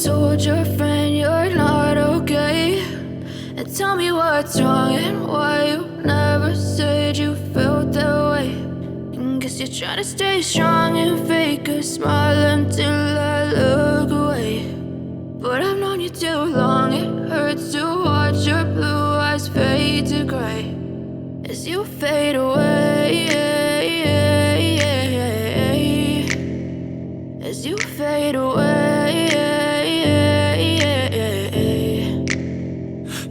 told your friend you're not okay, and tell me what's wrong and why you never said you felt that way. And guess you're trying to stay strong and fake a smile until I look away. But I've known you too long, it hurts to watch your blue eyes fade to gray as you fade away, as you fade away.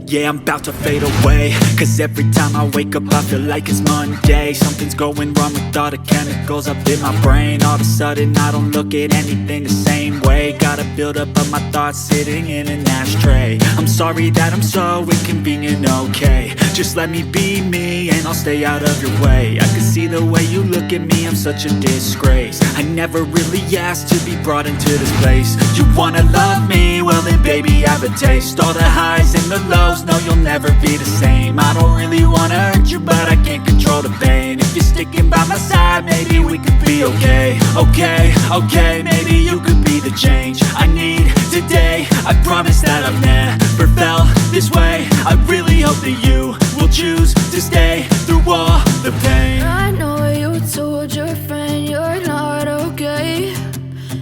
Yeah, I'm about to fade away, cause every time I wake up I feel like it's Monday. Something's going wrong with all the chemicals up in my brain. All of a sudden I don't look at anything the same way. Gotta build up of my thoughts sitting in an ashtray. I'm sorry that I'm so inconvenient, okay. Just let me be me and I'll stay out of your way. I can see the way you look at me, I'm such a disgrace. I never really asked to be brought into this place. You wanna love me? Well then baby have a taste. All the highs and the lows, no you'll never be the same. I don't really wanna hurt you but I can't control the pain. If you're sticking by my side maybe we could be okay. Okay, maybe you could be the change I need today. I promise that I've never felt this way. I really hope that you will choose to stay through all the pain. I know you told your friend you're not okay,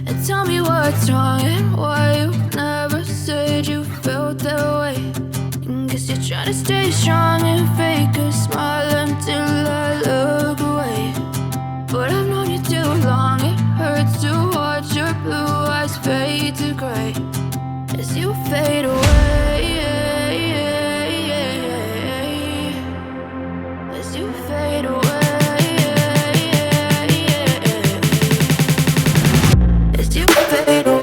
and tell me what's wrong and why you never said you felt that way. And guess you're trying to stay strong and fake a smile until I look away. But I've known you too long, it hurts to watch your blue eyes fade to gray as you fade away, as you fade away, as you fade away.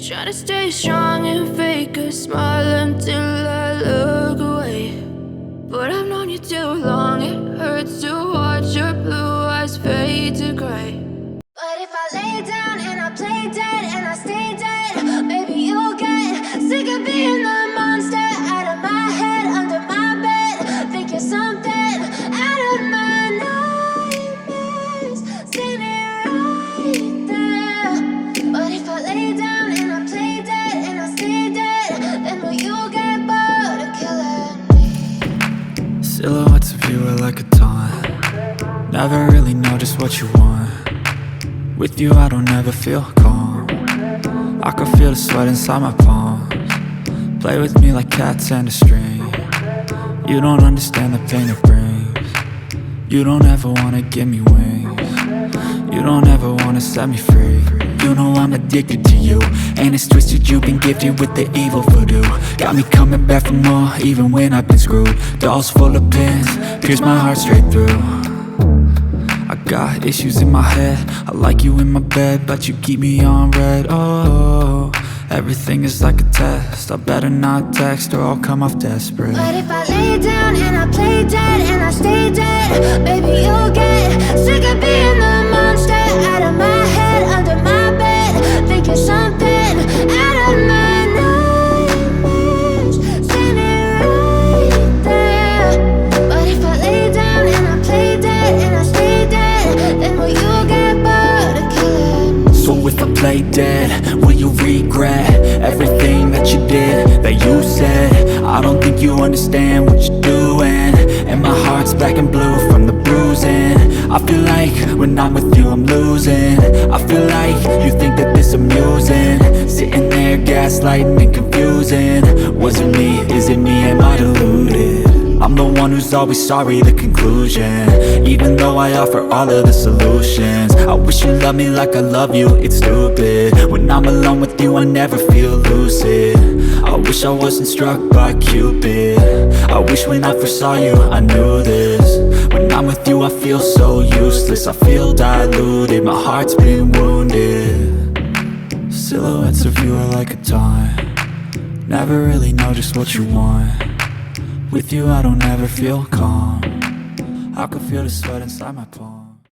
Try to stay strong and fake a smile until I look away. But I've known you too long, it hurts to watch your blue eyes fade to gray. But if I lay down and I play dead and I stay dead, maybe you'll get sick of being the monster out of my head, under my bed. Think you're something out of my nightmares, standing right there. But if I lay down and I play dead and I stay dead, then will you get bored of killing me? Silhouettes of you are like a taunt. Never really know just what you want. With you I don't ever feel calm. I can feel the sweat inside my palms. Play with me like cats and a string. You don't understand the pain it brings. You don't ever wanna give me wings. You don't ever wanna set me free. You know I'm addicted to you, and it's twisted, you've been gifted with the evil voodoo. Got me coming back for more, even when I've been screwed. Dolls full of pins, pierce my heart straight through. I got issues in my head, I like you in my bed, but you keep me on red. Oh, everything is like a test, I better not text or I'll come off desperate. But if I lay down and I play dead and I stay dead, baby, you'll get sick of being the monster out of my head, under my bed, thinking something out of my nightmares, standing right there. But if I lay down and I play dead and I stay dead, then will you get bored of killing? So if I play dead, will you regret everything that you did, that you said? I don't think you understand what you're doing, and my heart's black and blue from the bruising. I feel like when I'm with you I'm losing. I feel like you think that this amusing, sitting there gaslighting and confusing. Was it me? Is it me? Am I deluded? I'm the one who's always sorry, the conclusion, even though I offer all of the solutions. I wish you loved me like I love you, it's stupid. When I'm alone with you I never feel lucid. I wish I wasn't struck by Cupid. I wish when I first saw you I knew this. When I'm with you I feel so useless, I feel diluted, my heart's been wounded. Silhouettes of you are like a taunt, never really know just what you want. With you I don't ever feel calm, I can feel the sweat inside my palm.